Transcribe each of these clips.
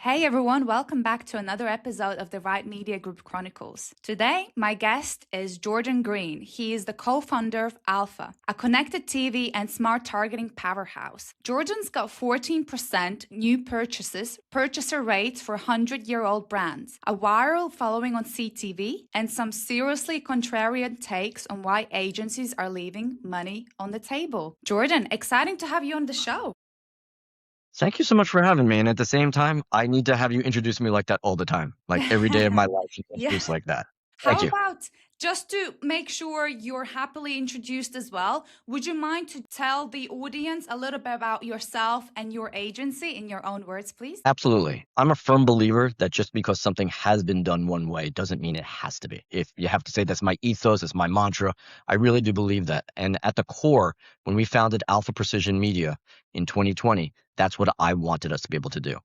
Hey everyone, welcome back to another episode of the Right Media Group Chronicles. Today, my guest is Greene. He is the co-founder of Alpha, a connected TV and smart targeting powerhouse. Jordan's got 14% new purchaser rates for 100-year-old brands, a viral following on CTV, and some seriously contrarian takes on why agencies are leaving money on the table. Jordan, exciting to have you on the show. Thank you so much for having me. And at the same time, I need to have you introduce me like that all the time. Like every day of my life, you Yeah. introduce like that. Thank How you. about just to make sure you're happily introduced as well, would you mind to tell the audience a little bit about yourself and your agency in your own words, please? Absolutely. I'm a firm believer that just because something has been done one way doesn't mean it has to be. If you have to say that's my ethos, it's my mantra, I really do believe that. And at the core, when we founded Alpha Precision Media in 2020, that's what I wanted us to be able to do.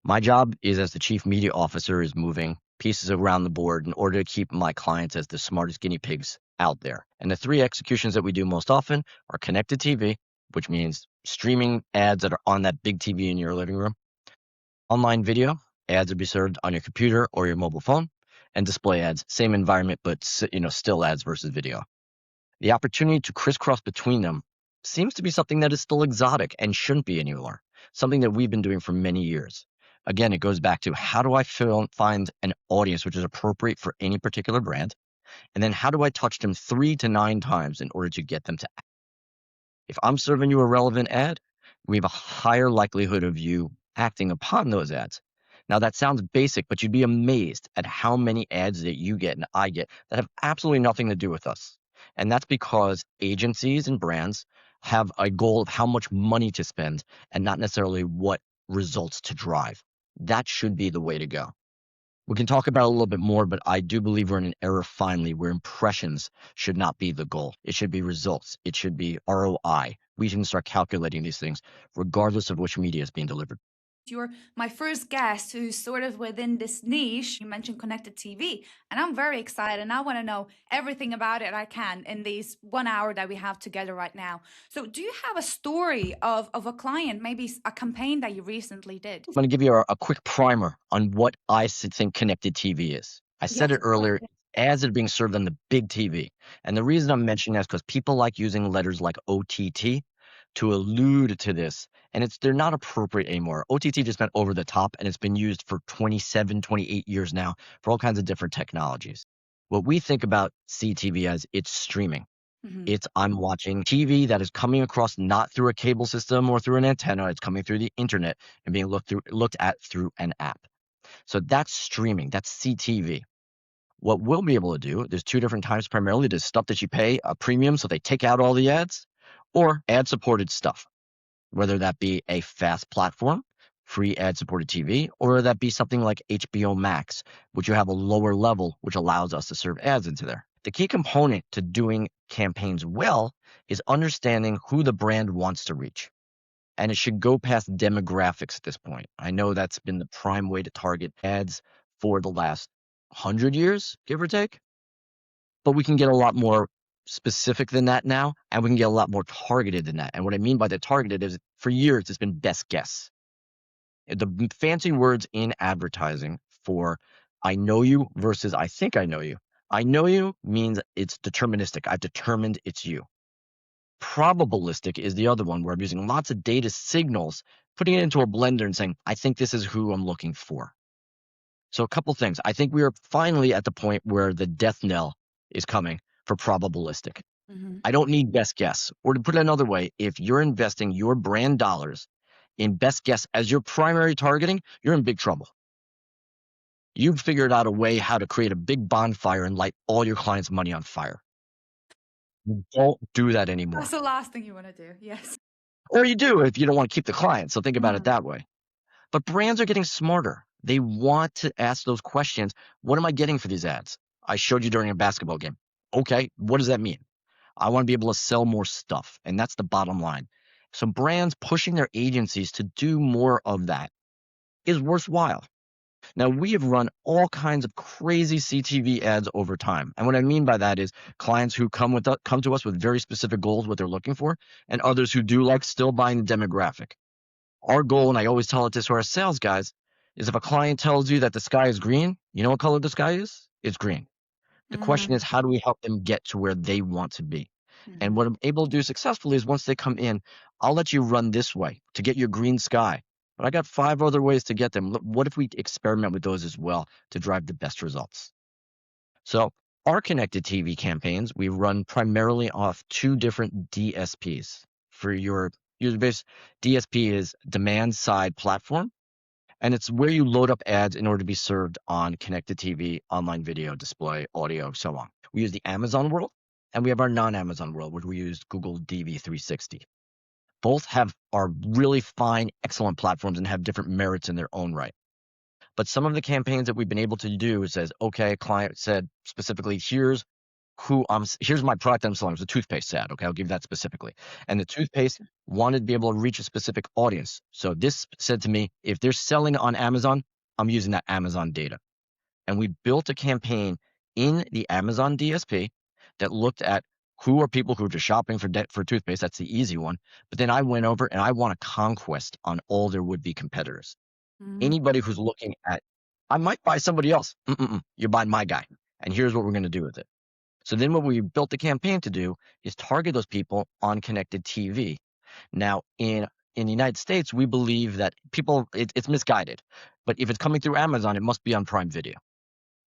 My job is as the chief media officer is moving pieces around the board in order to keep my clients as the smartest guinea pigs out there. And the three executions that we do most often are connected TV, which means streaming ads that are on that big TV in your living room, online video, ads will be served on your computer or your mobile phone, and display ads, same environment, but still ads versus video. The opportunity to crisscross between them seems to be something that is still exotic and shouldn't be anymore, something that we've been doing for many years. Again, it goes back to how do I find an audience which is appropriate for any particular brand? And then how do I touch them 3 to 9 times in order to get them to act? If I'm serving you a relevant ad, we have a higher likelihood of you acting upon those ads. Now, that sounds basic, but you'd be amazed at how many ads that you get and I get that have absolutely nothing to do with us. And that's because agencies and brands have a goal of how much money to spend and not necessarily what results to drive. That should be the way to go. We can talk about it a little bit more, but I do believe we're in an era finally where impressions should not be the goal. It should be results. It should be ROI. We can start calculating these things regardless of which media is being delivered. You're my first guest who's sort of within this niche. You mentioned connected TV, and I'm very excited and I want to know everything about it I can in these 1 hour that we have together right now. So, do you have a story of a client, maybe a campaign that you recently did? I'm going to give you a quick primer on what I think connected TV is. I said Yes, it of course. earlier, ads that are being served on the big TV. And the reason I'm mentioning that is because people like using letters like OTT to allude to this. And they're not appropriate anymore. OTT just meant over the top, and it's been used for 27, 28 years now for all kinds of different technologies. What we think about CTV as it's streaming. Mhm. I'm watching TV that is coming across not through a cable system or through an antenna. It's coming through the internet and being looked at through an app. So that's streaming. That's CTV. What we'll be able to do, there's two different types primarily. There's stuff that you pay a premium so they take out all the ads, or ad-supported stuff, whether that be a fast platform, free ad-supported TV, or that be something like HBO Max, which you have a lower level, which allows us to serve ads into there. The key component to doing campaigns well is understanding who the brand wants to reach. And it should go past demographics at this point. I know that's been the prime way to target ads for the last 100 years, give or take. But we can get a lot more specific than that now, and we can get a lot more targeted than that. And what I mean by the targeted is for years, it's been best guess. The fancy words in advertising for I know you versus I think I know you. I know you means it's deterministic. I've determined it's you. Probabilistic is the other one where I'm using lots of data signals, putting it into a blender and saying, I think this is who I'm looking for. So a couple things. I think we are finally at the point where the death knell is coming for probabilistic. Mhm. I don't need best guess. Or to put it another way, if you're investing your brand dollars in best guess as your primary targeting, you're in big trouble. You've figured out a way how to create a big bonfire and light all your clients' money on fire. You don't do that That's anymore. the last thing you want to do. Yes. Or you do if you don't want to keep the client. So think about it Mhm. that way. But brands are getting smarter. They want to ask those questions. What am I getting for these ads? I showed you during a basketball game. Okay, what does that mean? I want to be able to sell more stuff. And that's the bottom line. So brands pushing their agencies to do more of that is worthwhile. Now, we have run all kinds of crazy CTV ads over time. And what I mean by that is clients who come to us with very specific goals, what they're looking for, and others who do like still buying the demographic. Our goal, and I always tell it this to our sales guys, is if a client tells you that the sky is green, you know what color the sky is? It's green. The question is, how do we help them get to where they want to be? And what I'm able to do successfully is once they come in, I'll let you run this way to get your green sky. But I got 5 other ways to get them. What if we experiment with those as well to drive the best results? So our connected TV campaigns, we run primarily off 2 different DSPs. For your user base, DSP is demand side platform, and it's where you load up ads in order to be served on connected TV, online video, display, audio, so on. We use the Amazon world, and we have our non-Amazon world, where we use Google DV360. Both are really fine, excellent platforms and have different merits in their own right. But some of the campaigns that we've been able to do says, okay, client said specifically, here's my product I'm selling. It's a toothpaste ad. Okay, I'll give that specifically. And the toothpaste wanted to be able to reach a specific audience. So this said to me, if they're selling on Amazon, I'm using that Amazon data. And we built a campaign in the Amazon DSP that looked at who are people who are just shopping for toothpaste. That's the easy one. But then I went over and I want a conquest on all their would-be competitors. Anybody who's looking at, I might buy somebody else. You're buying my guy. And here's what we're going to do with it. So then what we built the campaign to do is target those people on connected TV. Now, in the United States, we believe that it's misguided. But if it's coming through Amazon, it must be on Prime Video.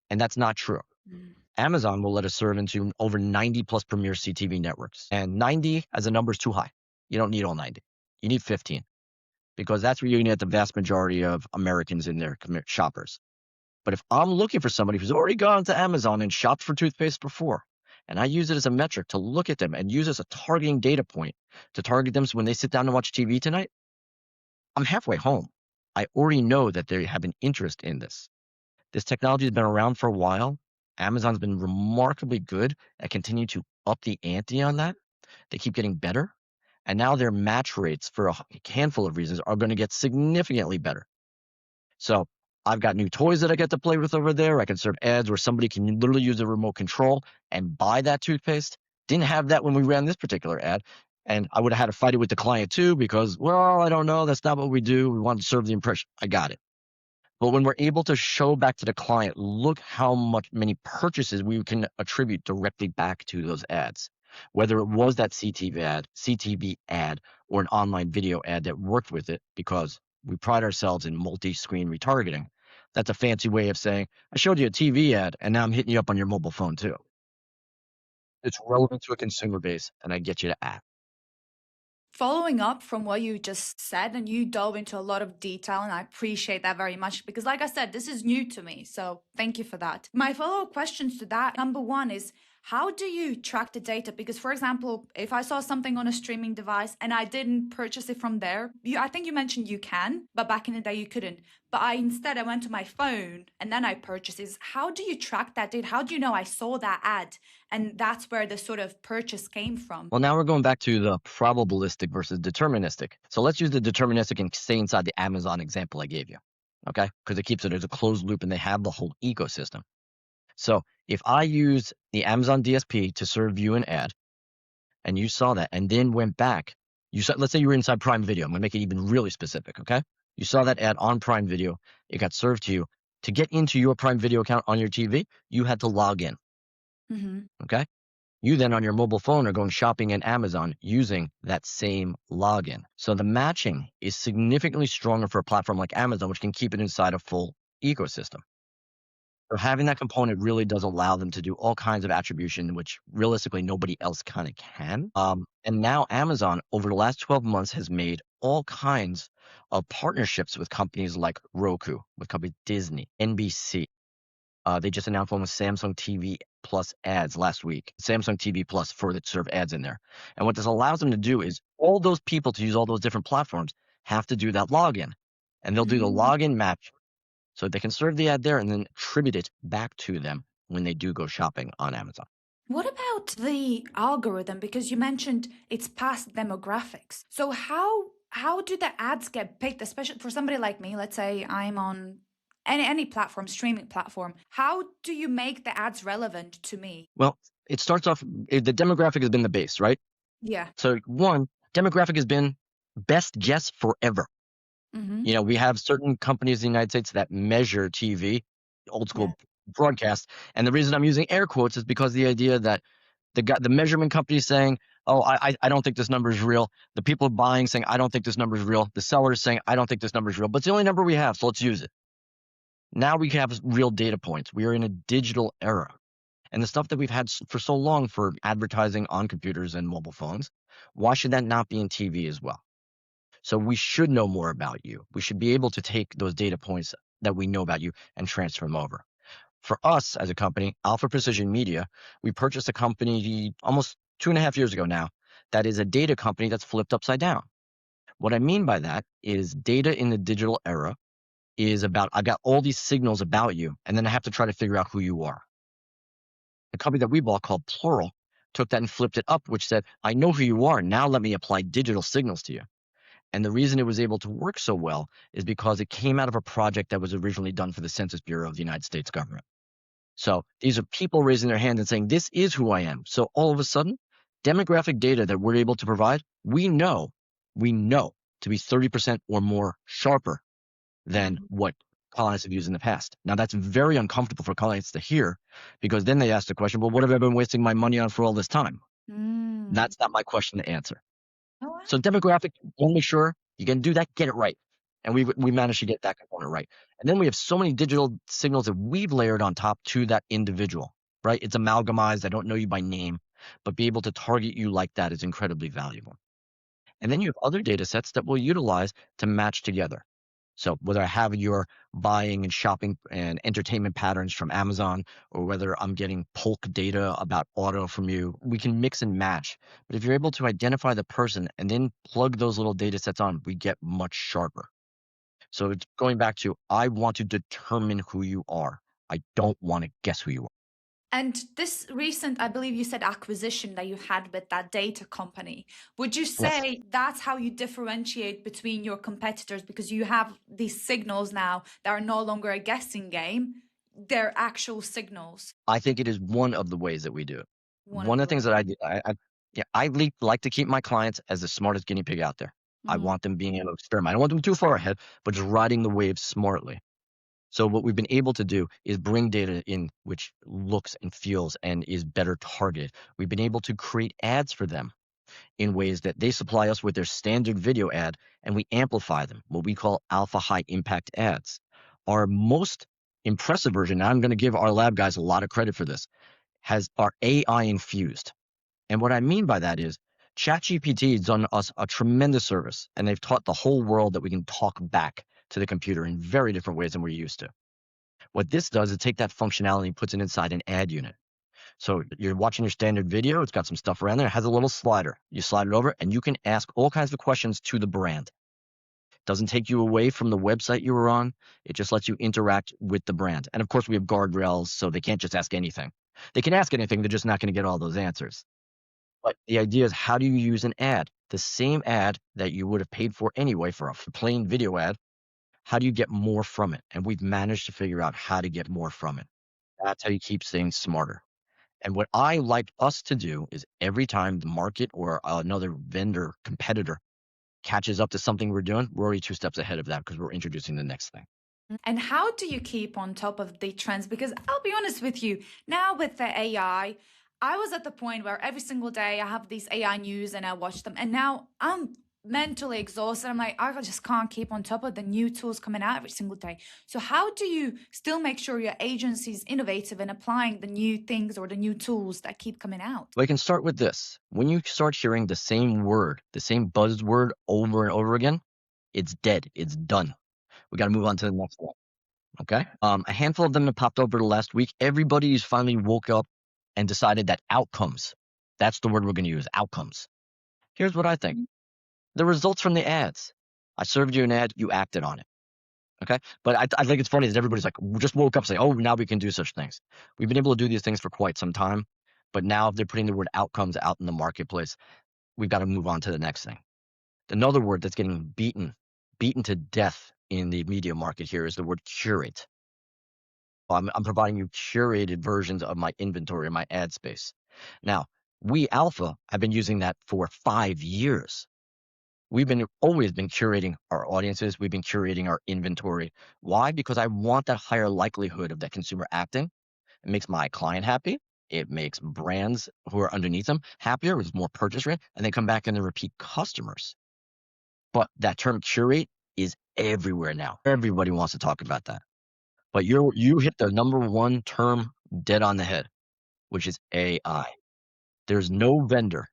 And that's not true. Amazon will let us serve into over 90 plus premier CTV networks. And 90 as a number is too high. You don't need all 90. You need 15. Because that's where you're going to get the vast majority of Americans in there, shoppers. But if I'm looking for somebody who's already gone to Amazon and shopped for toothpaste before, and I use it as a metric to look at them and use it as a targeting data point to target them so when they sit down to watch TV tonight, I'm halfway home. I already know that they have an interest in this. This technology has been around for a while. Amazon's been remarkably good at continuing to up the ante on that. They keep getting better. And now their match rates for a handful of reasons are going to get significantly better. So I've got new toys that I get to play with over there. I can serve ads where somebody can literally use a remote control and buy that toothpaste. Didn't have that when we ran this particular ad. And I would have had to fight it with the client too because, well, I don't know. That's not what we do. We want to serve the impression. I got it. But when we're able to show back to the client, look how many purchases we can attribute directly back to those ads. Whether it was that CTV ad, or an online video ad that worked with it, because we pride ourselves in multi-screen retargeting. That's a fancy way of saying, I showed you a TV ad, and now I'm hitting you up on your mobile phone too. It's relevant to a consumer base, and I get you to act. Following up from what you just said, and you dove into a lot of detail, and I appreciate that very much because, like I said, this is new to me. So thank you for that. My follow-up questions to that, number one is, how do you track the data? Because, for example, if I saw something on a streaming device and I didn't purchase it from there, I think you mentioned you can, but back in the day you couldn't. But I went to my phone and then I purchased it. How do you track that data? How do you know I saw that ad and that's where the sort of purchase came from? Well, now we're going back to the probabilistic versus deterministic. So let's use the deterministic and stay inside the Amazon example I gave you, okay? Because it keeps it as a closed loop and they have the whole ecosystem. So if I use the Amazon DSP to serve you an ad and you saw that and then went back, let's say you were inside Prime Video. I'm going to make it even really specific, okay? You saw that ad on Prime Video. It got served to you. To get into your Prime Video account on your TV, you had to log in, okay? You then on your mobile phone are going shopping in Amazon using that same login. So the matching is significantly stronger for a platform like Amazon, which can keep it inside a full ecosystem. So having that component really does allow them to do all kinds of attribution, which realistically nobody else kind of can. And now Amazon, over the last 12 months, has made all kinds of partnerships with companies like Roku, with company Disney, NBC. They just announced one with Samsung TV Plus ads last week. Samsung TV Plus for that serve ads in there. And what this allows them to do is all those people to use all those different platforms have to do that login. And they'll do the login match. So they can serve the ad there and then attribute it back to them when they do go shopping on Amazon. What about the algorithm? Because you mentioned it's past demographics. So how do the ads get picked, especially for somebody like me? Let's say I'm on any platform, streaming platform. How do you make the ads relevant to me? Well, it starts off, the demographic has been the base, right? Yeah. So one, demographic has been best guess forever. Hmm. You know, we have certain companies in the United States that measure TV, old Yeah. school broadcast. And the reason I'm using air quotes is because the idea that the measurement company is saying, oh, I don't think this number is real. The people buying saying, I don't think this number is real. The seller is saying, I don't think this number is real. But it's the only number we have, so let's use it. Now we can have real data points. We are in a digital era. And the stuff that we've had for so long for advertising on computers and mobile phones, why should that not be in TV as well? So we should know more about you. We should be able to take those data points that we know about you and transfer them over. For us as a company, Alpha Precision Media, we purchased a company almost 2.5 years ago now that is a data company that's flipped upside down. What I mean by that is data in the digital era is about I got all these signals about you, and then I have to try to figure out who you are. The company that we bought called Plural took that and flipped it up, which said, I know who you are. Now let me apply digital signals to you. And the reason it was able to work so well is because it came out of a project that was originally done for the Census Bureau of the United States government. So these are people raising their hand and saying, this is who I am. So all of a sudden, demographic data that we're able to provide, we know to be 30% or more sharper than what clients have used in the past. Now, that's very uncomfortable for clients to hear because then they ask the question, well, what have I been wasting my money on for all this time? Mm. That's not my question to answer. Oh, wow. So demographic, want to make sure you can do that, get it right. And we managed to get that component right. And then we have so many digital signals that we've layered on top to that individual, right? It's amalgamized. I don't know you by name, but be able to target you like that is incredibly valuable. And then you have other data sets that we'll utilize to match together. So whether I have your buying and shopping and entertainment patterns from Amazon, or whether I'm getting bulk data about auto from you, we can mix and match. But if you're able to identify the person and then plug those little data sets on, we get much sharper. So it's going back to, I want to determine who you are. I don't want to guess who you are. And this recent, I believe you said acquisition that you had with that data company, would you Yes. say that's how you differentiate between your competitors because you have these signals now that are no longer a guessing game, they're actual signals? I think it is one of the ways that we do it. One of One the of the things ways. that I do, yeah, like to keep my clients as the smartest guinea pig out there. I Mhm. want them being able to experiment. I don't want them too far ahead, but just riding the wave smartly. So what we've been able to do is bring data in which looks and feels and is better targeted. We've been able to create ads for them in ways that they supply us with their standard video ad and we amplify them, what we call alpha high impact ads. Our most impressive version, and I'm going to give our lab guys a lot of credit for this, has our AI infused. And what I mean by that is ChatGPT has done us a tremendous service, and they've taught the whole world that we can talk back to the computer in very different ways than we're used to. What this does is take that functionality and puts it inside an ad unit. So you're watching your standard video, it's got some stuff around there, it has a little slider. You slide it over and you can ask all kinds of questions to the brand. Doesn't take you away from the website you were on. It just lets you interact with the brand. And of course, we have guardrails, so they can't just ask anything. They can ask anything, they're just not going to get all those answers. But the idea is, how do you use an ad? The same ad that you would have paid for anyway for a plain video ad. How do you get more from it? And we've managed to figure out how to get more from it. That's how you keep things smarter. And what I like us to do is every time the market or another vendor competitor catches up to something we're doing, we're already 2 steps ahead of that because we're introducing the next thing. And how do you keep on top of the trends? Because I'll be honest with you, now with the AI, I was at the point where every single day I have these AI news and I watch them, and now I'm mentally exhausted. I'm like, I just can't keep on top of the new tools coming out every single day. So, how do you still make sure your agency is innovative and applying the new things or the new tools that keep coming out? But I can start with this. When you start hearing the same word, the same buzzword over and over again, it's dead. It's done. We got to move on to the next one. Okay. A handful of them have popped over the last week. Everybody's finally woke up and decided that outcomes, that's the word we're going to use, outcomes. Here's what I think. The results from the ads. I served you an ad, you acted on it. Okay. But I think it's funny that everybody's like, we just woke up saying, oh, now we can do such things. We've been able to do these things for quite some time. But now if they're putting the word outcomes out in the marketplace, we've got to move on to the next thing. Another word that's getting beaten to death in the media market here is the word curate. I'm providing you curated versions of my inventory and my ad space. Now, we Alpha have been using that for 5 years. We've been always been curating our audiences. We've been curating our inventory. Why? Because I want that higher likelihood of that consumer acting. It makes my client happy. It makes brands who are underneath them happier with more purchase rate, and they come back and they repeat customers. But that term curate is everywhere now. Everybody wants to talk about that. But you hit the number one term dead on the head, which is AI. There's no vendor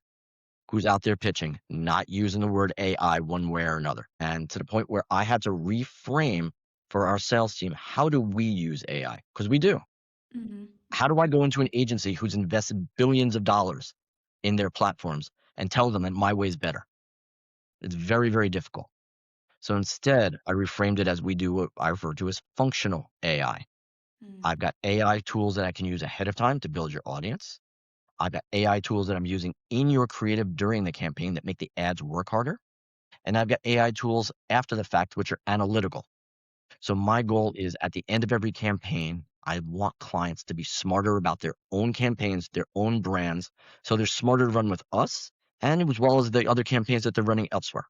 who's out there pitching not using the word AI one way or another. And to the point where I had to reframe for our sales team, how do we use AI? Because we do. Mhm. How do I go into an agency who's invested billions of dollars in their platforms and tell them that my way is better? It's very, very difficult. So instead, I reframed it as we do what I refer to as functional AI. Mm. I've got AI tools that I can use ahead of time to build your audience. I've got AI tools that I'm using in your creative during the campaign that make the ads work harder. And I've got AI tools after the fact, which are analytical. So my goal is at the end of every campaign, I want clients to be smarter about their own campaigns, their own brands. So they're smarter to run with us and as well as the other campaigns that they're running elsewhere.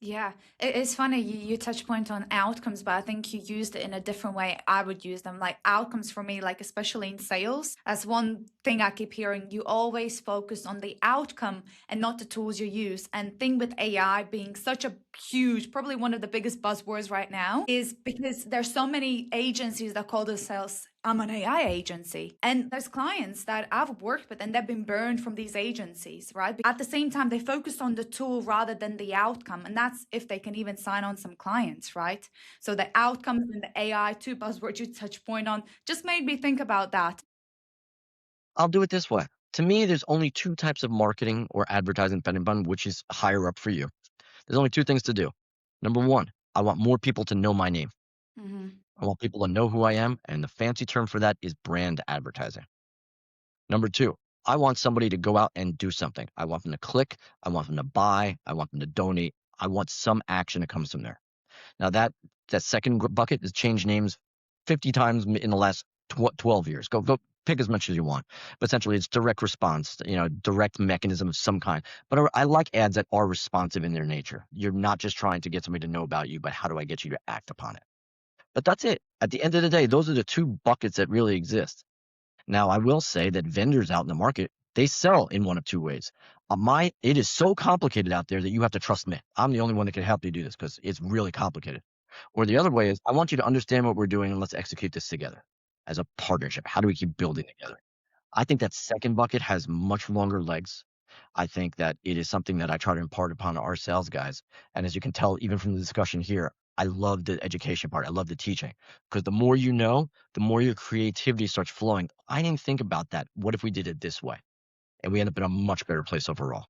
Yeah, it's funny you touch point on outcomes, but I think you used it in a different way. I would use them like outcomes for me, like especially in sales. That's one thing I keep hearing. You always focus on the outcome and not the tools you use. And thing with AI being such a huge, probably one of the biggest buzzwords right now, is because there's so many agencies that call themselves I'm an AI agency. And there's clients that I've worked with and they've been burned from these agencies, right? At the same time, they focus on the tool rather than the outcome. And that's if they can even sign on some clients, right? So the outcomes and the AI, two buzzwords you touch point on, just made me think about that. I'll do it this way. To me, there's only two types of marketing or advertising, depending upon which is higher up for you. There's only two things to do. Number one, I want more people to know my name. Hmm. I want people to know who I am. And the fancy term for that is brand advertising. Number two, I want somebody to go out and do something. I want them to click. I want them to buy. I want them to donate. I want some action that comes from there. Now that second bucket has changed names 50 times in the last 12 years. Go pick as much as you want. But essentially, it's direct response, direct mechanism of some kind. But I like ads that are responsive in their nature. You're not just trying to get somebody to know about you, but how do I get you to act upon it? But that's it. At the end of the day, those are the two buckets that really exist. Now, I will say that vendors out in the market, they sell in one of two ways. It is so complicated out there that you have to trust me. I'm the only one that can help you do this because it's really complicated. Or the other way is, I want you to understand what we're doing and let's execute this together as a partnership. How do we keep building together? I think that second bucket has much longer legs. I think that it is something that I try to impart upon our sales guys. And as you can tell, even from the discussion here, I love the education part. I love the teaching because the more you know, the more your creativity starts flowing. I didn't think about that. What if we did it this way? And we end up in a much better place overall.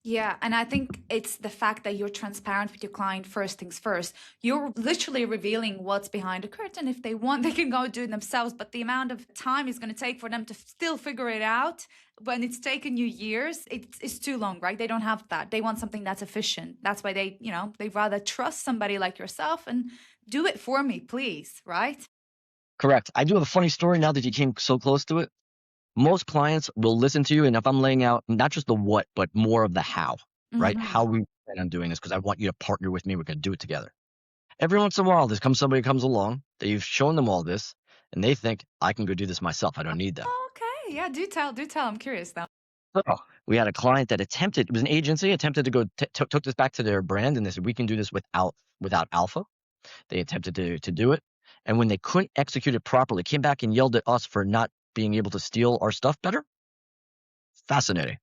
Yeah, and I think it's the fact that you're transparent with your client first things first. You're literally revealing what's behind the curtain. If they want, they can go do it themselves, but the amount of time it's going to take for them to still figure it out when it's taken you years, it's too long, right? They don't have that. They want something that's efficient. That's why they'd rather trust somebody like yourself and do it for me, please, right? Correct. I do have a funny story now that you came so close to it. Most clients will listen to you, and if I'm laying out not just the what, but more of the how, right? Hmm. How we plan on doing this, because I want you to partner with me. We're going to do it together. Every once in a while, somebody comes along that you've shown them all this, and they think I can go do this myself. I don't need them. Okay, yeah, do tell, do tell. I'm curious now. So we had a client that attempted. It was an agency attempted to go took this back to their brand, and they said we can do this without alpha. They attempted to do it, and when they couldn't execute it properly, came back and yelled at us for not being able to steal our stuff better. Fascinating.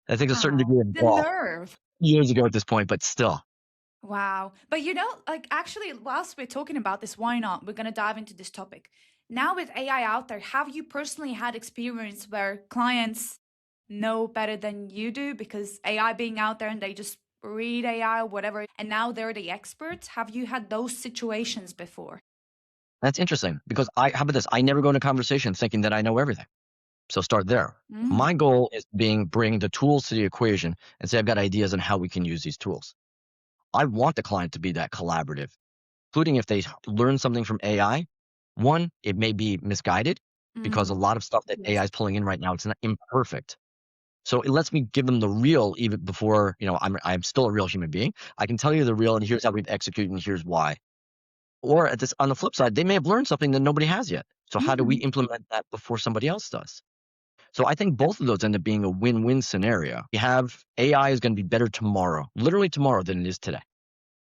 I think a certain Wow, degree of the gall nerve. years ago at this point, but still. Wow. But like actually, whilst we're talking about this, why not? We're going to dive into this topic. Now, with AI out there, have you personally had experience where clients know better than you do because AI being out there and they just read AI or whatever, and now they're the experts? Have you had those situations before? That's interesting because how about this? I never go into conversation thinking that I know everything. So start there. Mm. My goal is bring the tools to the equation and say I've got ideas on how we can use these tools. I want the client to be that collaborative, including if they learn something from AI. One, it may be misguided because a Mm. lot of stuff that Yes. AI is pulling in right now, it's not imperfect. So it lets me give them the real even before, I'm still a real human being. I can tell you the real and here's how we've executed and here's why. Or on the flip side, they may have learned something that nobody has yet. So how do we Mm. implement that before somebody else does? So I think both of those end up being a win-win scenario. You have AI is going to be better tomorrow, literally tomorrow than it is today.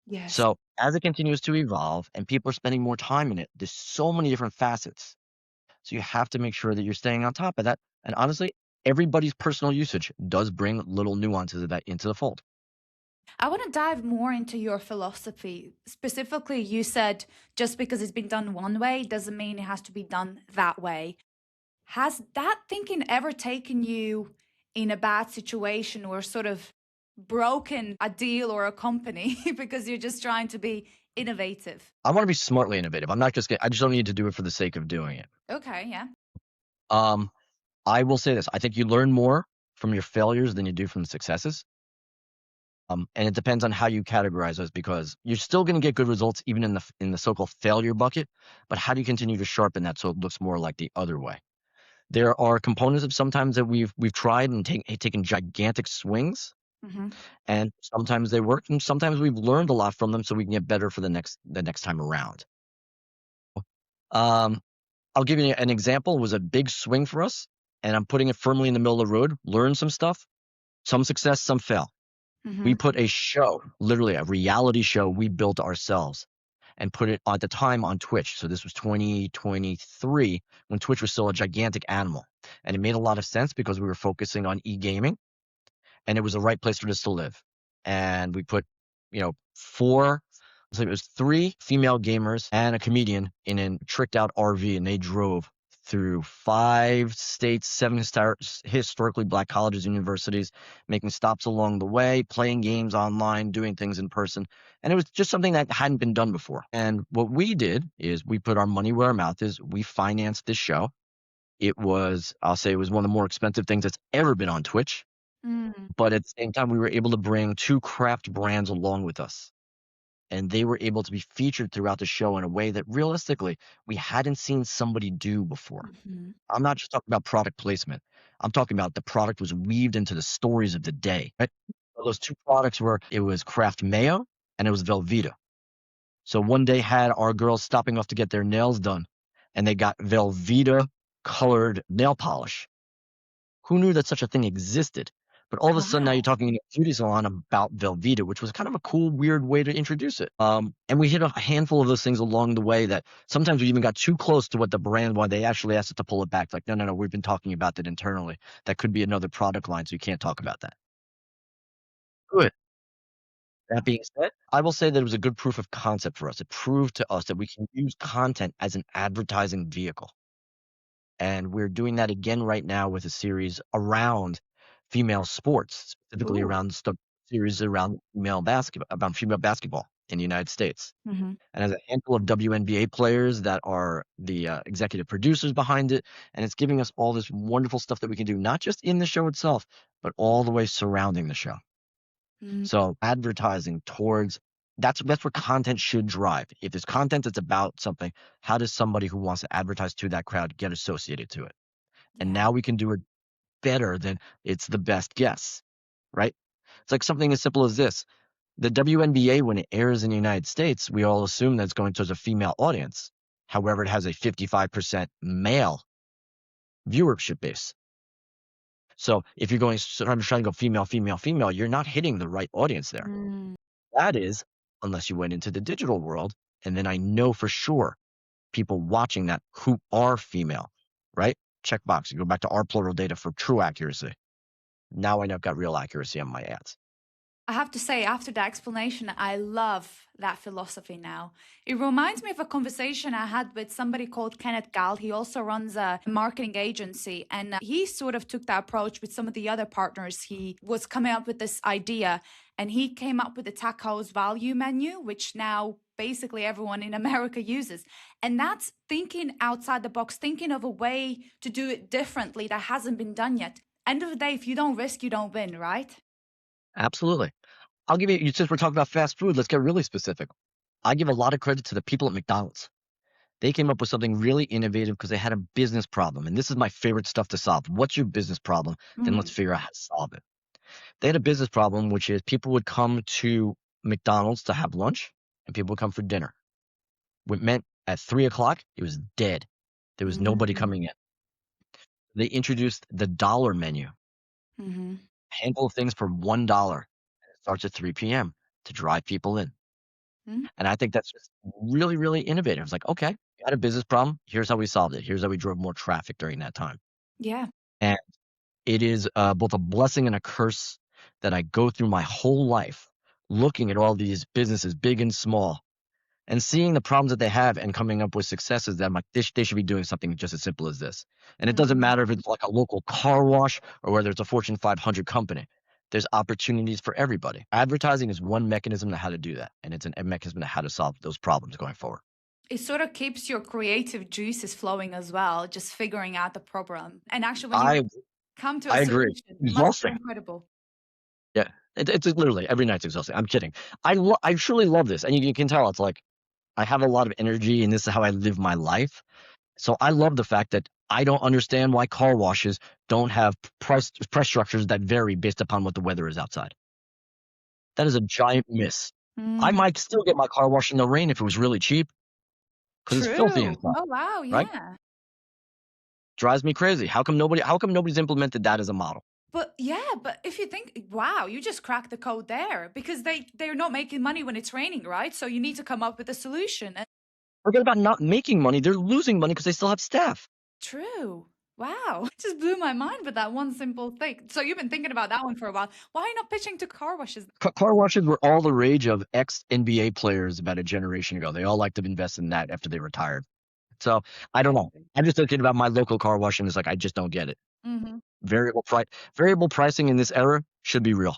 Yes. So as it continues to evolve and people are spending more time in it, there's so many different facets. So you have to make sure that you're staying on top of that. And honestly, everybody's personal usage does bring little nuances of that into the fold. I want to dive more into your philosophy. Specifically, you said just because it's been done one way doesn't mean it has to be done that way. Has that thinking ever taken you in a bad situation or sort of broken a deal or a company because you're just trying to be innovative? I want to be smartly innovative. I'm not just I just don't need to do it for the sake of doing it. Okay, yeah. Um, I will say this. I think you learn more from your failures than you do from the successes. And it depends on how you categorize those because you're still going to get good results even in the so-called failure bucket. But how do you continue to sharpen that so it looks more like the other way? There are components of sometimes that we've tried and taken gigantic swings, Hmm. and sometimes they work, and sometimes we've learned a lot from them, so we can get better for the next time around. Um, I'll give you an example. It was a big swing for us, and I'm putting it firmly in the middle of the road. Learn some stuff, some success, some fail. We Hmm. put a show, literally a reality show we built ourselves and put it at the time on Twitch. So this was 2023 when Twitch was still a gigantic animal. And it made a lot of sense because we were focusing on e-gaming and it was the right place for us to live. And we put, it was three female gamers and a comedian in a tricked out RV, and they drove through 5 states, seven historically black colleges and universities, making stops along the way, playing games online, doing things in person. And it was just something that hadn't been done before. And what we did is we put our money where our mouth is. We financed this show. I'll say it was one of the more expensive things that's ever been on Twitch. Mm. But at the same time, we were able to bring two craft brands along with us. And they were able to be featured throughout the show in a way that realistically we hadn't seen somebody do before. Hmm. I'm not just talking about product placement. I'm talking about the product was weaved into the stories of the day. Right? So those two products it was Kraft Mayo and it was Velveeta. So one day had our girls stopping off to get their nails done and they got Velveeta colored nail polish. Who knew that such a thing existed? But all of a sudden now you're Wow. talking in a beauty salon about Velveeta, which was kind of a cool, weird way to introduce it. And we hit a handful of those things along the way that sometimes we even got too close to what the brand, why they actually asked us to pull it back. Like, no, no, no, we've been talking about that internally. That could be another product line, so you can't talk about that. Good. That being said, I will say that it was a good proof of concept for us. It proved to us that we can use content as an advertising vehicle. And we're doing that again right now with a series around female sports, specifically Ooh. around series around female basketball, about female basketball in the United States. Hmm. And as a handful of WNBA players that are the executive producers behind it, and it's giving us all this wonderful stuff that we can do, not just in the show itself, but all the way surrounding the show. Mm. So advertising towards that's where content should drive. If there's content that's about something, how does somebody who wants to advertise to that crowd get associated to it? And Yeah. now we can do it better than it's the best guess, right? It's like something as simple as this. The WNBA, when it airs in the United States, we all assume that it's going towards a female audience. However, it has a 55% male viewership base. So if you're trying to go female, female, female, you're not hitting the right audience there. Mm. That is, unless you went into the digital world, and then I know for sure people watching that who are female, right? Checkbox. You go back to our plural data for true accuracy. Now I know I've got real accuracy on my ads. I have to say, after that explanation, I love that philosophy now. It reminds me of a conversation I had with somebody called Kenneth Gall. He also runs a marketing agency, and he sort of took that approach with some of the other partners. He was coming up with this idea, and he came up with the tacos value menu, which now basically everyone in America uses. And that's thinking outside the box, thinking of a way to do it differently that hasn't been done yet. End of the day, if you don't risk, you don't win, right? Absolutely. I'll give you, since we're talking about fast food, let's get really specific. I give a lot of credit to the people at McDonald's. They came up with something really innovative because they had a business problem. And this is my favorite stuff to solve. What's your business problem? Then let's Mm, figure out how to solve it. They had a business problem, which is people would come to McDonald's to have lunch and people would come for dinner. What meant at 3 o'clock, it was dead. There was nobody mm, coming in. They introduced the dollar menu, mhm, a handful of things for $1. It starts at 3 p.m. to drive people in. mm, And I think that's just really, really innovative. It's like, okay, got a business problem. Here's how we solved it. Here's how we drove more traffic during that time. yeah. And it is both a blessing and a curse that I go through my whole life looking at all these businesses, big and small, and seeing the problems that they have and coming up with successes that I'm like, they should be doing something just as simple as this. And it doesn't Mm. matter if it's like a local car wash or whether it's a Fortune 500 company. There's opportunities for everybody. Advertising is one mechanism to how to do that, and it's a mechanism to how to solve those problems going forward. It sort of keeps your creative juices flowing as well, just figuring out the problem. And actually, when you I come to a I agree. solution, it must be Exhausting. incredible. Yeah, it's literally every night's exhausting. I'm kidding. I truly love this, and you can tell it's like I have a lot of energy, and this is how I live my life. So I love the fact that I don't understand why car washes don't have price structures that vary based upon what the weather is outside. That is a giant miss. I Mm. might still get my car washed in the rain if it was really cheap because it's filthy True. inside, Oh, wow. right? Yeah. Drives me crazy. How come nobody's implemented that as a model? But yeah, but if you think, wow, you just cracked the code there because they're not making money when it's raining, right? So you need to come up with a solution. Forget about not making money. They're losing money because they still have staff. True. Wow. Just blew my mind with that one simple thing. So you've been thinking about that one for a while. Why not pitching to car washes? Car washes were all the rage of ex-NBA players about a generation ago. They all liked to invest in that after they retired. So I don't know. Amazing. I'm just thinking about my local car wash, and it's like I just don't get it. Hmm. Variable price, variable pricing in this era should be real.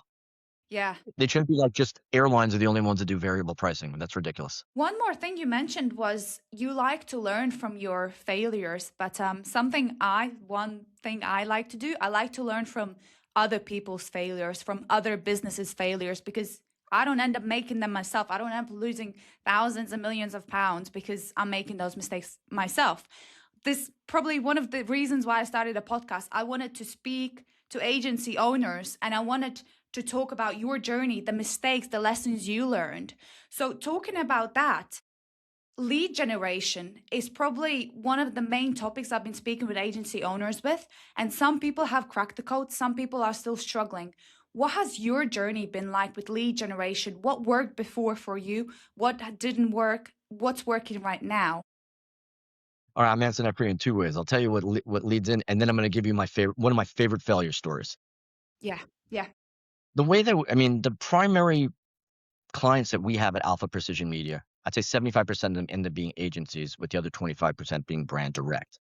Yeah. They shouldn't be like just airlines are the only ones that do variable pricing. That's ridiculous. One more thing you mentioned was you like to learn from your failures, but one thing I like to do, I like to learn from other people's failures, from other businesses' failures, because I don't end up making them myself. I don't end up losing thousands and millions of pounds because I'm making those mistakes myself. This probably one of the reasons why I started a podcast. I wanted to speak to agency owners and I wanted to talk about your journey, the mistakes, the lessons you learned. So, talking about that, lead generation is probably one of the main topics I've been speaking with agency owners with. And some people have cracked the code, some people are still struggling. What has your journey been like with lead generation? What worked before for you? What didn't work? What's working right now? All right, I'm answering that for you in two ways. I'll tell you what leads in, and then I'm going to give you my favorite one of my favorite failure stories. Yeah, yeah. The way that I mean, the primary clients that we have at Alpha Precision Media, I'd say 75% of them end up being agencies, with the other 25% being brand direct.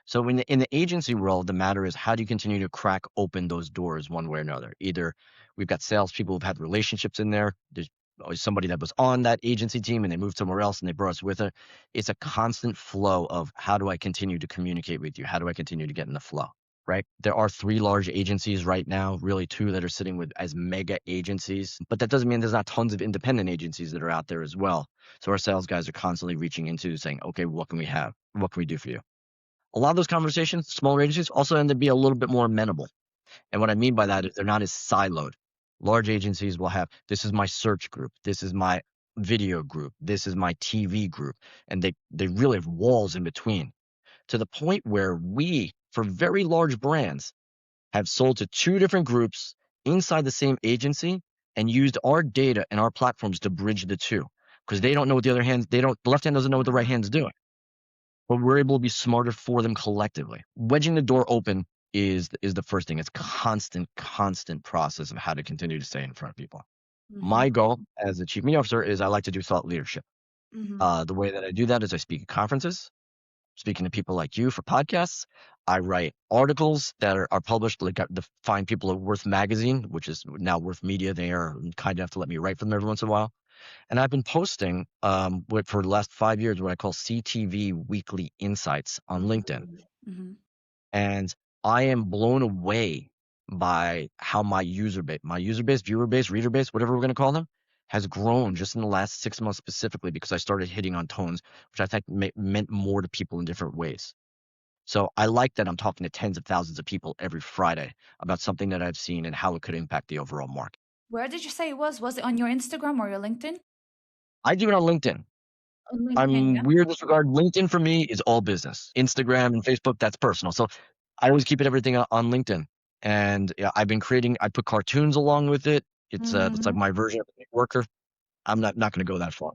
So in the agency world, the matter is how do you continue to crack open those doors one way or another? Either we've got salespeople who've had relationships in there. There's always somebody that was on that agency team and they moved somewhere else and they brought us with it. It's a constant flow of how do I continue to communicate with you? How do I continue to get in the flow? Right? There are three large agencies right now, really two that are sitting with as mega agencies, but that doesn't mean there's not tons of independent agencies that are out there as well. So our sales guys are constantly reaching into saying, okay, what can we have? What can we do for you? A lot of those conversations, smaller agencies also end up being a little bit more amenable. And what I mean by that is they're not as siloed. Large agencies will have, this is my search group, this is my video group, this is my TV group. And they really have walls in between to the point where we, for very large brands, have sold to two different groups inside the same agency and used our data and our platforms to bridge the two because they don't know what the other hand, the left hand doesn't know what the right hand's doing, but we're able to be smarter for them collectively. Wedging the door open is the first thing. It's constant process of how to continue to stay in front of people. Mm-hmm. My goal as the chief media officer is I like to do thought leadership. Mm-hmm. The way that I do that is I speak at conferences, speaking to people like you for podcasts. I write articles that are published, like the Fine People at Worth magazine, which is now Worth Media. They are kind enough to let me write for them every once in a while. And I've been posting for the last 5 years what I call CTV Weekly Insights on LinkedIn. Mm-hmm. And I am blown away by how my user base, viewer base, reader base, whatever we're going to call them, has grown just in the last 6 months specifically because I started hitting on tones, which I think meant more to people in different ways. So I like that I'm talking to tens of thousands of people every Friday about something that I've seen and how it could impact the overall market. Where did you say it was? Was it on your Instagram or your LinkedIn? I do it on LinkedIn. On LinkedIn, I'm yeah. weird in this regard. LinkedIn for me is all business. Instagram and Facebook, that's personal. So I always keep it everything on LinkedIn. And yeah, I put cartoons along with it. It's like Mhm. my version of a worker. I'm not going to go that far.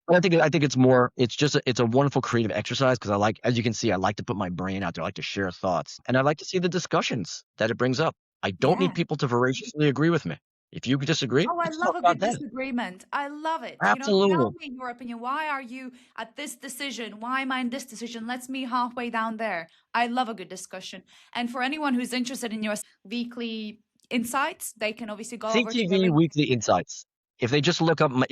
But I think it's more, it's a wonderful creative exercise because as you can see, I like to put my brain out there. I like to share thoughts and I like to see the discussions that it brings up. I don't Yeah. need people to voraciously agree with me. If you disagree, Oh, I let's love talk a about good that. disagreement. I love it. Tell Absolutely. me your opinion. Why are you at this decision? Why am I in this decision? Let's meet halfway down there. I love a good discussion. And for anyone who's interested in your weekly insights, they can obviously go over to your CTV link. Weekly Insights. If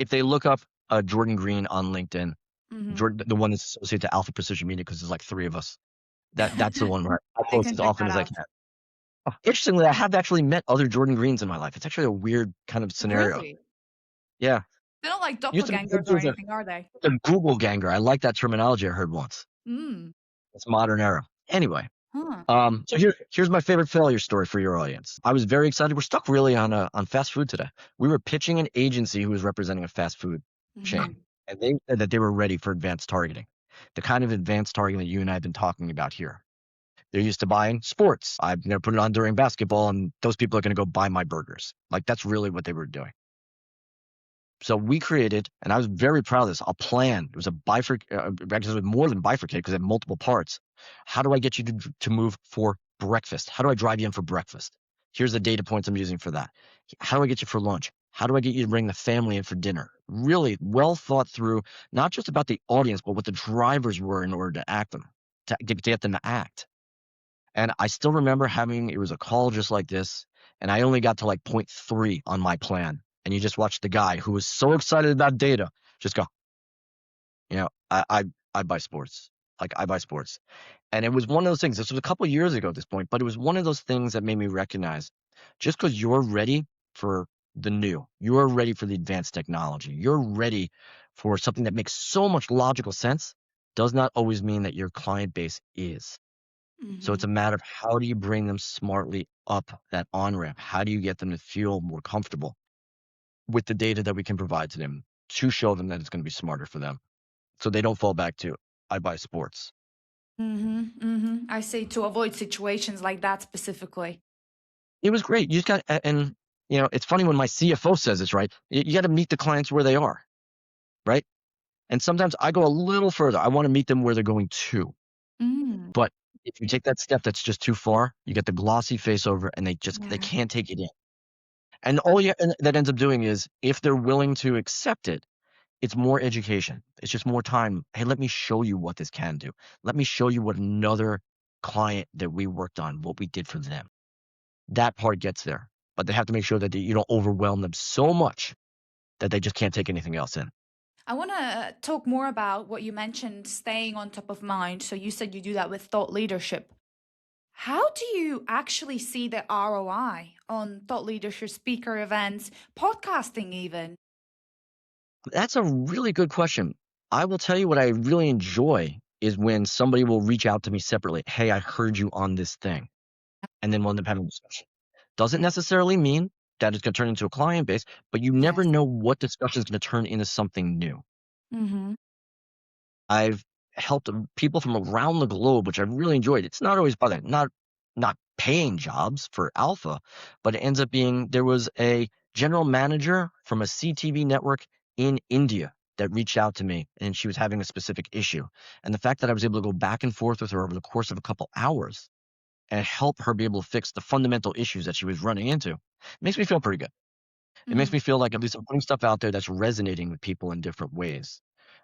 they look up Jordan Greene on LinkedIn, Hmm. Jordan, the one that's associated to Alpha Precision Media, because there's like three of us. That's the one where I They post can as check often that as I out. can. Oh, interestingly, I have actually met other Jordan Greens in my life. It's actually a weird kind of scenario. Really? Yeah. They're not like Used to be doppelgangers or anything, are they? a Google ganger. I like that terminology I heard once. Mm. It's modern era. Anyway, Huh. so here's my favorite failure story for your audience. I was very excited. We're stuck really on fast food today. We were pitching an agency who was representing a fast food chain, Hmm. and they said that they were ready for advanced targeting, the kind of advanced targeting that you and I have been talking about here. They're used to buying sports. I'm going to put it on during basketball, and those people are going to go buy my burgers. Like that's really what they were doing. So we created, and I was very proud of this, a plan. It was actually it was more than bifurcated because it had multiple parts. How do I get you to move for breakfast? How do I drive you in for breakfast? Here's the data points I'm using for that. How do I get you for lunch? How do I get you to bring the family in for dinner? Really well thought through, not just about the audience, but what the drivers were in order to get them to act. And I still remember it was a call just like this, and I only got to like point 3 on my plan. And you just watched the guy who was so excited about data just go, you know, I buy sports. Like I buy sports. And it was one of those things. This was a couple years ago at this point, but it was one of those things that made me recognize just because you're ready for the new, you're ready for the advanced technology, you're ready for something that makes so much logical sense, does not always mean that your client base is. So it's Hmm. a matter of how do you bring them smartly up that on ramp? How do you get them to feel more comfortable with the data that we can provide to them to show them that it's going to be smarter for them so they don't fall back to, I buy sports. Hmm. Hmm. I see, to avoid situations like that specifically. It was great. You just got, and it's funny when my CFO says this, right? You got to meet the clients where they are, right? And sometimes I go a little further. I want to meet them where they're going to. Mm. But if you take that step that's just too far, you get the glossy face over and they Yeah. can't take it in. And that ends up doing is if they're willing to accept it, it's more education. It's just more time. Hey, let me show you what this can do. Let me show you what another client that we worked on, what we did for them. That part gets there. But they have to make sure that you don't overwhelm them so much that they just can't take anything else in. I want to talk more about what you mentioned, staying on top of mind. So you said you do that with thought leadership. How do you actually see the ROI on thought leadership, speaker events, podcasting even? That's a really good question. I will tell you what I really enjoy is when somebody will reach out to me separately. Hey, I heard you on this thing. And then we'll end up having a discussion. Doesn't necessarily mean that it's going to turn into a client base, but you never Yes. know what discussion is going to turn into something new. Mm-hmm. I've helped people from around the globe, which I've really enjoyed. It's not always by the not paying jobs for Alpha, but it ends up being there was a general manager from a CTV network in India that reached out to me and she was having a specific issue. And the fact that I was able to go back and forth with her over the course of a couple hours and help her be able to fix the fundamental issues that she was running into makes me feel pretty good. It makes Mm. me feel like at least I'm putting stuff out there that's resonating with people in different ways.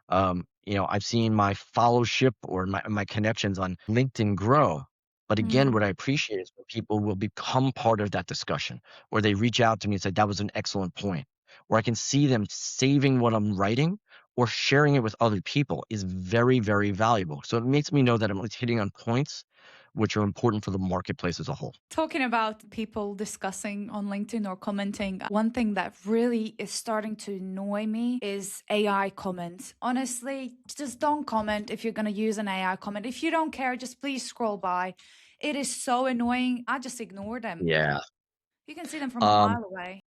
I've seen my followership or my connections on LinkedIn grow. But again, what Mm. I appreciate is when people will become part of that discussion, or they reach out to me and say, that was an excellent point, or I can see them saving what I'm writing or sharing it with other people is very, very valuable. So it makes me know that I'm at least hitting on points which are important for the marketplace as a whole. Talking about people discussing on LinkedIn or commenting, one thing that really is starting to annoy me is AI comments. Honestly, just don't comment if you're going to use an AI comment. If you don't care, just please scroll by. It is so annoying. I just ignore them. Yeah. You can see them from a Um, mile away.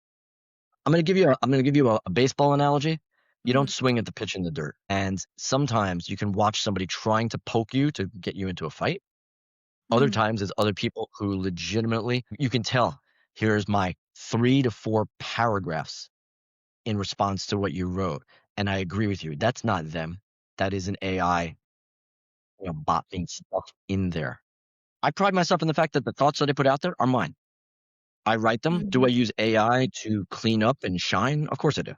I'm gonna give you a baseball analogy. You don't Mhm. swing at the pitch in the dirt. And sometimes you can watch somebody trying to poke you to get you into a fight. Other Mm. times, there's other people who legitimately, you can tell, here's my 3 to 4 paragraphs in response to what you wrote. And I agree with you. That's not them. That is an AI, bot being stuck in there. I pride myself in the fact that the thoughts that I put out there are mine. I write them. Do I Mhm. use AI to clean up and shine? Of course I do.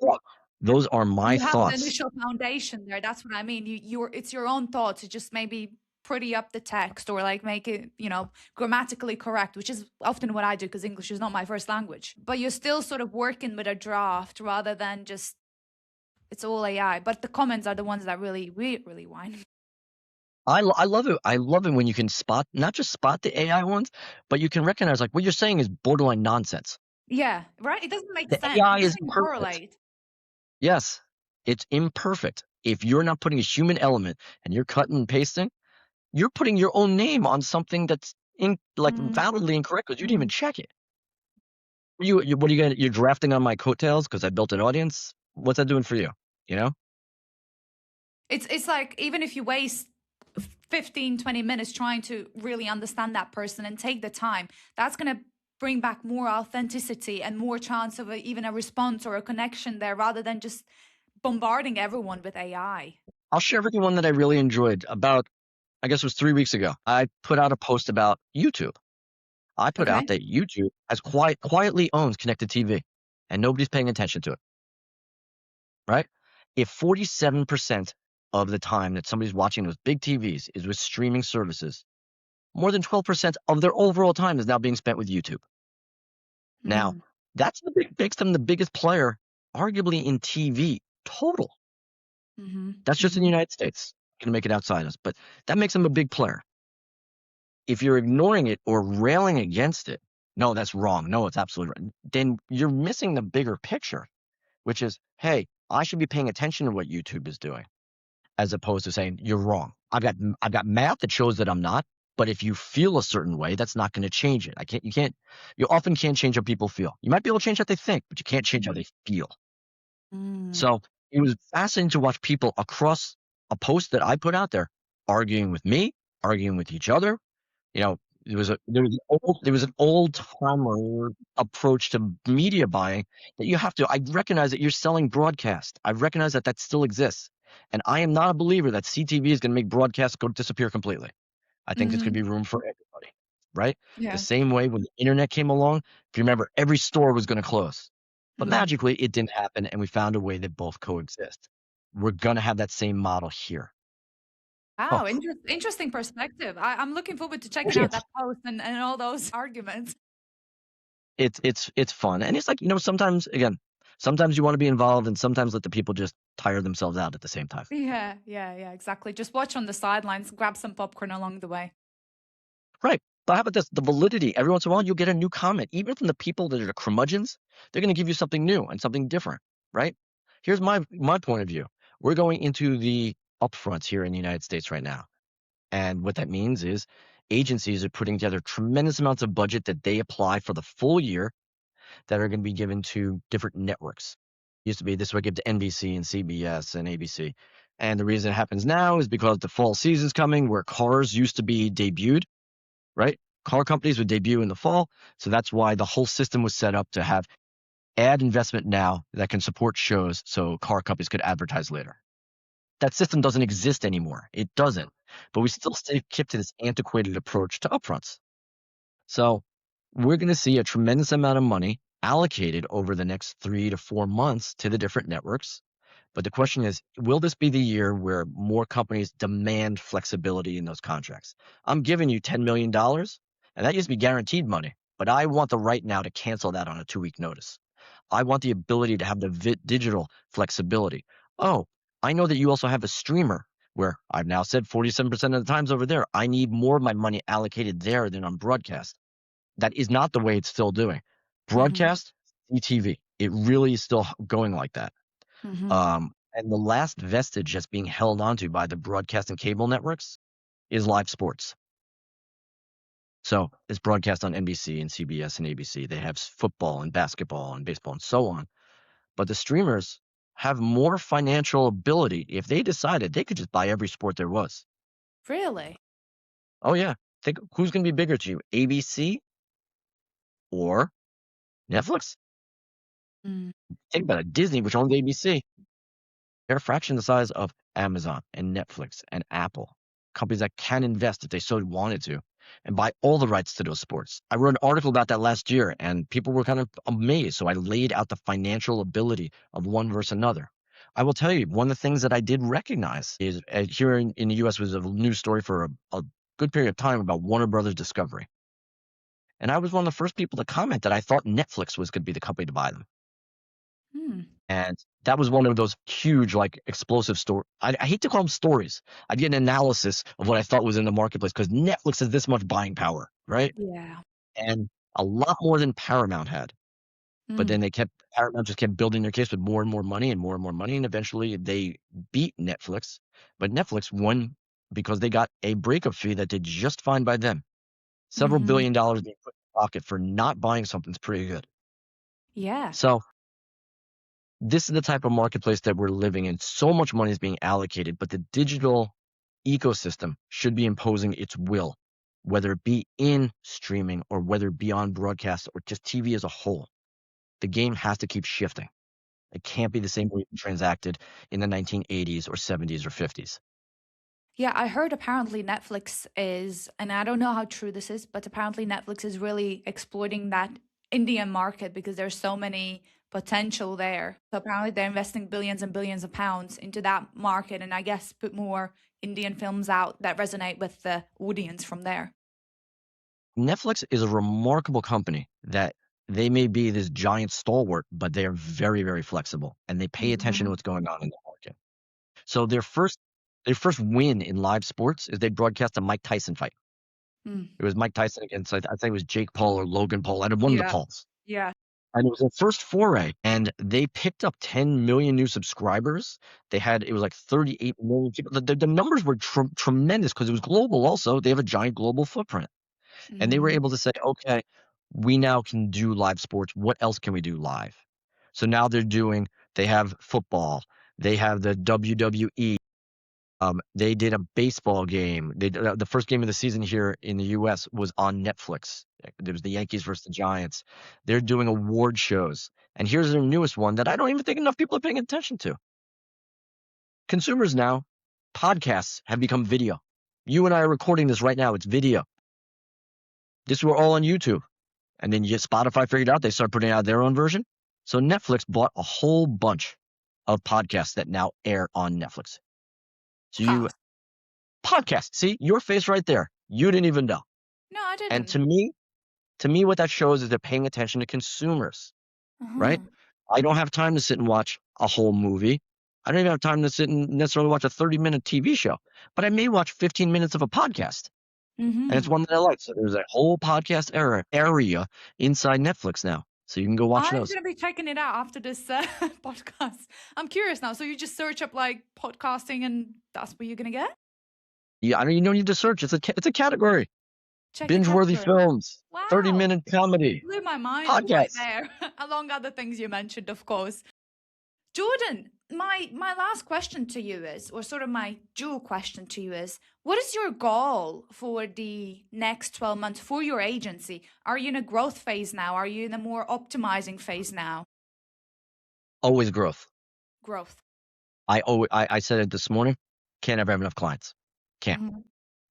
Yeah, those are my You have the thoughts. initial foundation there. That's what I mean. It's your own thoughts. It just maybe pretty up the text or like make it, grammatically correct, which is often what I do because English is not my first language. But you're still sort of working with a draft rather than just it's all AI. But the comments are the ones that really whine. I love it. I love it when you can spot, not just spot the AI ones, but you can recognize like what you're saying is borderline nonsense. Yeah, right? It doesn't make The sense. AI It is doesn't even perfect. correlate. Yes, it's imperfect. If you're not putting a human element and you're cutting and pasting, you're putting your own name on something that's like Mm, validly incorrect because you didn't even mm. check it. What are you gonna? You're drafting on my coattails because I built an audience. What's that doing for you? You know? It's like even if you waste 15, 20 minutes trying to really understand that person and take the time, that's going to bring back more authenticity and more chance of even a response or a connection there rather than just bombarding everyone with AI. I'll share with you one that I really enjoyed. About, I guess it was 3 weeks ago. I put out a post about YouTube. I put out Okay. that YouTube has quietly owns connected TV, and nobody's paying attention to it. Right? If 47% of the time that somebody's watching those big TVs is with streaming services, more than 12% of their overall time is now being spent with YouTube. Now, Mm, makes them the biggest player, arguably in TV total. mm-hmm, That's just in the mm-hmm, United States. Going to make it outside us, but that makes them a big player. If you're ignoring it or railing against it, no, that's wrong. No, it's absolutely right. Then you're missing the bigger picture, which is, hey, I should be paying attention to what YouTube is doing, as opposed to saying you're wrong. I've got math that shows that I'm not. But if you feel a certain way, that's not going to change it. You often can't change how people feel. You might be able to change how they think, but you can't change how they feel. mm, So it was fascinating to watch people across a post that I put out there arguing with me, arguing with each other. You know, there was an old timer approach to media buying that you have to. I recognize that you're selling broadcast. I recognize that that still exists, and I am not a believer that CTV is going to make broadcast go disappear completely. I think there's going mm-hmm. to be room for everybody, right? The Yeah. same way when the internet came along, if you remember, every store was going to close. But Mm. magically, it didn't happen, and we found a way that both coexist. We're going to have that same model here. Wow, Oh, interesting perspective. I'm looking forward to checking out it's that post and all those arguments. it's fun, and it's like sometimes you want to be involved, and sometimes let the people just tire themselves out at the same time. Yeah, exactly. Just watch on the sidelines, grab some popcorn along the way. Right. But how about this? The validity. Every once in a while, you'll get a new comment, even from the people that are the curmudgeons. They're going to give you something new and something different, right? Here's my point of view. We're going into the upfronts here in the United States right now, and what that means is agencies are putting together tremendous amounts of budget that they apply for the full year that are going to be given to different networks. Used to be this would give to NBC and CBS and ABC. And the reason it happens now is because the fall season's coming where cars used to be debuted, right? Car companies would debut in the fall. So that's why the whole system was set up to have ad investment now that can support shows so car companies could advertise later. That system doesn't exist anymore. It doesn't. But we still stay kept to this antiquated approach to upfronts. So we're going to see a tremendous amount of money allocated over the next 3 to 4 months to the different networks. But the question is, will this be the year where more companies demand flexibility in those contracts? I'm giving you $10 million, and that used to be guaranteed money, but I want the right now to cancel that on a 2 week notice. I want the ability to have the digital flexibility. Oh, I know that you also have a streamer. where I've now said 47% of the times over there, I need more of my money allocated there than on broadcast. That is not the way it's still doing. Mm-hmm. Broadcast, CTV, it really is still going like that. Mm-hmm. And the last vestige that's being held onto by the broadcast and cable networks is live sports. So it's broadcast on NBC and CBS and ABC. They have football and basketball and baseball and so on. But the streamers have more financial ability. If they decided, they could just buy every sport there was. Really? Oh, yeah. Think who's going to be bigger to you, ABC or Netflix? Mm. Think about it. Disney, which owns ABC, they're a fraction the size of Amazon and Netflix and Apple, companies that can invest if they so wanted to and buy all the rights to those sports. I wrote an article about that last year and people were kind of amazed. So I laid out the financial ability of one versus another. I will tell you, one of the things that I did recognize is here in the US was a news story for a good period of time about Warner Brothers Discovery. And I was one of the first people to comment that I thought Netflix was going to be the company to buy them. Mm. And that was one of those huge, like, explosive stories. I hate to call them stories. I'd get an analysis of what I thought was in the marketplace because Netflix has this much buying power, right? Yeah. And a lot more than Paramount had. But Mm. then Paramount just kept building their case with more and more money and more and more money. And eventually they beat Netflix. But Netflix won because they got a breakup fee that did just fine by them. Several Mm-hmm. $billion being put in their pocket for not buying something's pretty good. Yeah. So this is the type of marketplace that we're living in. So much money is being allocated, but the digital ecosystem should be imposing its will, whether it be in streaming or whether it be on broadcast or just TV as a whole. The game has to keep shifting. It can't be the same way it transacted in the 1980s or 70s or 50s. Yeah, I heard apparently Netflix is, and I don't know how true this is, but apparently Netflix is really exploiting that Indian market because there's so many potential there. So apparently they're investing billions and billions of pounds into that market and I guess put more Indian films out that resonate with the audience from there. Netflix is a remarkable company that they may be this giant stalwart, but they are very, very flexible and they pay attention to Hmm. what's going on in the market. So their first win in live sports is they broadcast a Mike Tyson fight. Mm. It was Mike Tyson against I think it was Jake Paul or Logan Paul. I had one of the Yeah. Pauls. Yeah. And it was their first foray, and they picked up 10 million new subscribers. It was like 38 million people. The numbers were tremendous because it was global also. They have a giant global footprint. And they were Hmm. able to say, okay, we now can do live sports. What else can we do live? So now they have football. They have the WWE. They did a baseball game. The first game of the season here in the U.S. was on Netflix. There was the Yankees versus the Giants. They're doing award shows. And here's their newest one that I don't even think enough people are paying attention to. Consumers now, podcasts have become video. You and I are recording this right now. It's video. This were all on YouTube. And then Spotify figured out they started putting out their own version. So Netflix bought a whole bunch of podcasts that now air on Netflix. So Wow. podcast, see your face right there. You didn't even know. No, I And didn't. to me, what that shows is they're paying attention to consumers, right? Uh-huh. I don't have time to sit and watch a whole movie. I don't even have time to sit and necessarily watch a 30-minute TV show, but I may watch 15 minutes of a podcast. And it's Hmm. one that I like. So there's a whole podcast area inside Netflix now. So you can go watch I'm those. gonna be checking it out after this podcast. I'm curious now. So you just search up like podcasting, and that's what you're gonna get? Yeah, I mean, you don't need to search. It's a category. Check the Binge-worthy category. films, Wow, 30-minute comedy, blew my mind right podcasts. there. Along other things you mentioned, of course. Jordan, my last question to you is, or sort of my dual question to you is, what is your goal for the next 12 months for your agency? Are you in a growth phase now? Are you in a more optimizing phase now? Always growth. Growth. I said it this morning. Can't ever have enough clients. Can't. Hmm.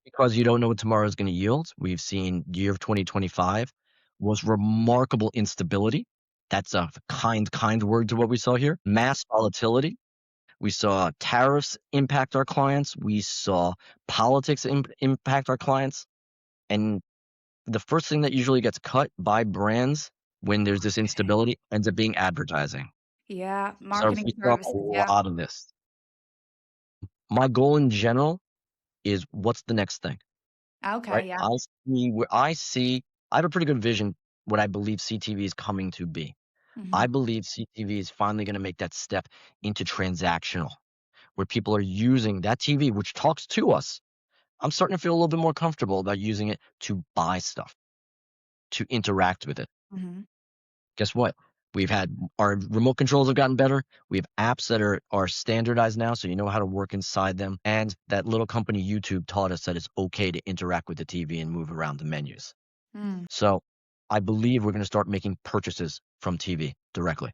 Because you don't know what tomorrow is going to yield. We've seen year of 2025 was remarkable instability. That's a kind word to what we saw here. Mass volatility. We saw tariffs impact our clients. We saw politics impact our clients. And the first thing that usually gets cut by brands when there's this Okay. instability ends up being advertising. Yeah, So marketing we saw a services. Yeah. lot of this. My goal in general is what's the next thing, right? Okay, yeah. I have a pretty good vision what I believe CTV is coming to be. I Hmm. believe CTV is finally going to make that step into transactional, where people are using that TV, which talks to us. I'm starting to feel a little bit more comfortable about using it to buy stuff, to interact with it. Hmm. Guess what? We've had our remote controls have gotten better. We have apps that are standardized now, so you know how to work inside them. And that little company YouTube taught us that it's okay to interact with the TV and move around the menus. Mm. So I believe we're going to start making purchases from TV directly.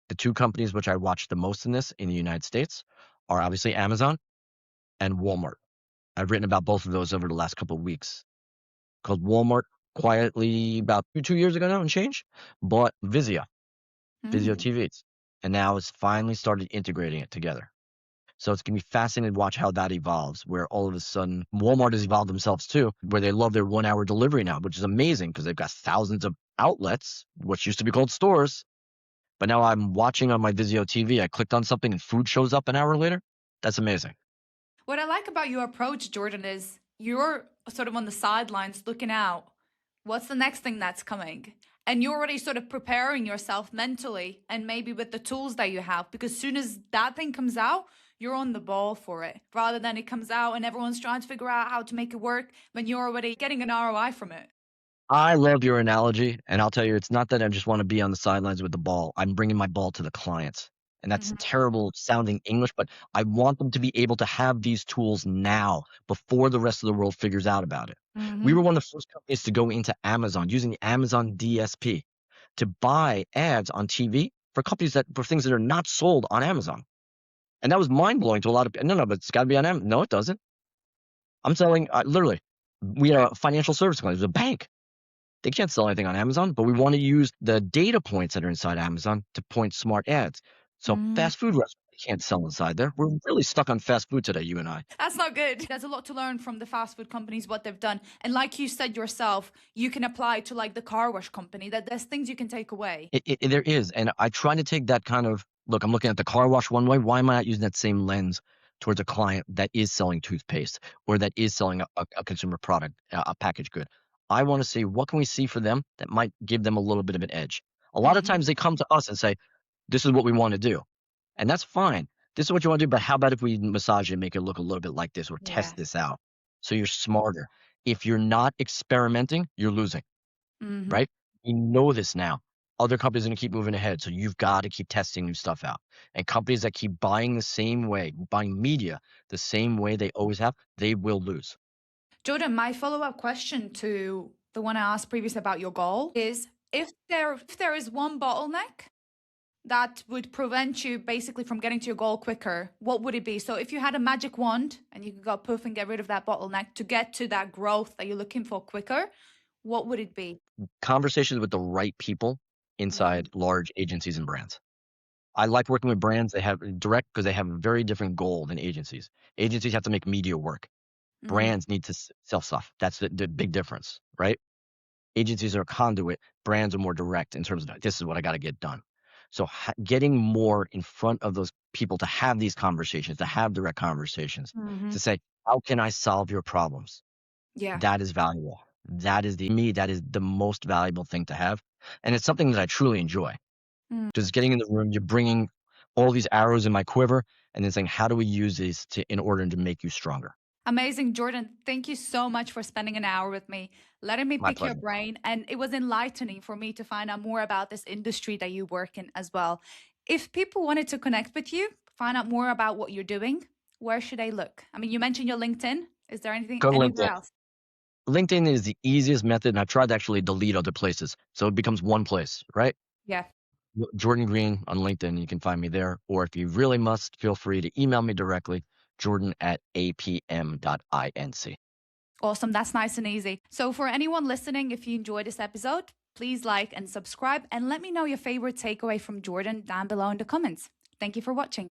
The two companies which I watch the most in this in the United States are obviously Amazon and Walmart. I've written about both of those over the last couple of weeks. Called Walmart quietly about 2 years ago now and change, bought Vizio Mm. TVs, and now it's finally started integrating it together. So it's gonna be fascinating to watch how that evolves, where all of a sudden Walmart has evolved themselves too, where they love their 1 hour delivery now, which is amazing because they've got thousands of outlets, which used to be called stores. But now I'm watching on my Vizio TV. I clicked on something and food shows up an hour later. That's amazing. What I like about your approach, Jordan, is you're sort of on the sidelines looking out. What's the next thing that's coming? And you're already sort of preparing yourself mentally and maybe with the tools that you have, because soon as that thing comes out, you're on the ball for it rather than it comes out and everyone's trying to figure out how to make it work when you're already getting an ROI from it. I love your analogy, and I'll tell you, it's not that I just want to be on the sidelines with the ball. I'm bringing my ball to the clients. And that's Hmm. terrible sounding English, but I want them to be able to have these tools now before the rest of the world figures out about it. We Hmm. were one of the first companies to go into Amazon using the Amazon DSP to buy ads on TV for companies that for things that are not sold on Amazon. And that was mind blowing to a lot of people. No, but it's got to be on Amazon. No, it doesn't. I'm selling literally. We are a financial service company. It's a bank. They can't sell anything on Amazon, but we want to use the data points that are inside Amazon to point smart ads. So Mm. fast food restaurants can't sell inside there. We're really stuck on fast food today, you and I. That's not good. There's a lot to learn from the fast food companies, what they've done. And like you said yourself, you can apply to like the car wash company, that there's things you can take away. There is, and I try to take that kind of look. I'm looking at the car wash one way. Why am I not using that same lens towards a client that is selling toothpaste or that is selling a consumer product, a packaged good? I want to see what can we see for them that might give them a little bit of an edge. A lot of Hmm. times they come to us and say, "This is what we want to do." And that's fine. This is what you want to do, but how about if we massage it and make it look a little bit like this or Yeah. test this out so you're smarter? If you're not experimenting, you're losing, Hmm. right? We know this now. Other companies are going to keep moving ahead. So you've got to keep testing new stuff out. And companies that keep buying the same way, buying media the same way they always have, they will lose. Jordan, my follow-up question to the one I asked previously about your goal is if there is one bottleneck that would prevent you basically from getting to your goal quicker, what would it be? So if you had a magic wand and you could go poof and get rid of that bottleneck to get to that growth that you're looking for quicker, what would it be? Conversations with the right people Mm. inside large agencies and brands. I like working with brands. They have direct because they have a very different goal than agencies. Agencies have to make media work. Mm. Brands need to sell stuff. That's the big difference, right? Agencies are a conduit. Brands are more direct in terms of this is what I got to get done. So getting more in front of those people to have these conversations, to have direct conversations, Hmm. to say, how can I solve your problems? Yeah. That is valuable. That is the most valuable thing to have. And it's something that I truly enjoy. Mm. Just getting in the room, you're bringing all these arrows in my quiver and then saying, how do we use these in order to make you stronger? Amazing, Jordan. Thank you so much for spending an hour with me, letting me My pick your pleasure. brain. And it was enlightening for me to find out more about this industry that you work in as well. If people wanted to connect with you, find out more about what you're doing, where should they look? I mean, you mentioned your LinkedIn. Is there anything Go to anywhere LinkedIn. else? LinkedIn is the easiest method, and I've tried to actually delete other places. So it becomes one place, right? Yeah. Jordan Greene on LinkedIn. You can find me there. Or if you really must, feel free to email me directly, jordan@apm.inc. Awesome. That's nice and easy. So, for anyone listening, if you enjoyed this episode, please like and subscribe and let me know your favorite takeaway from Jordan down below in the comments. Thank you for watching.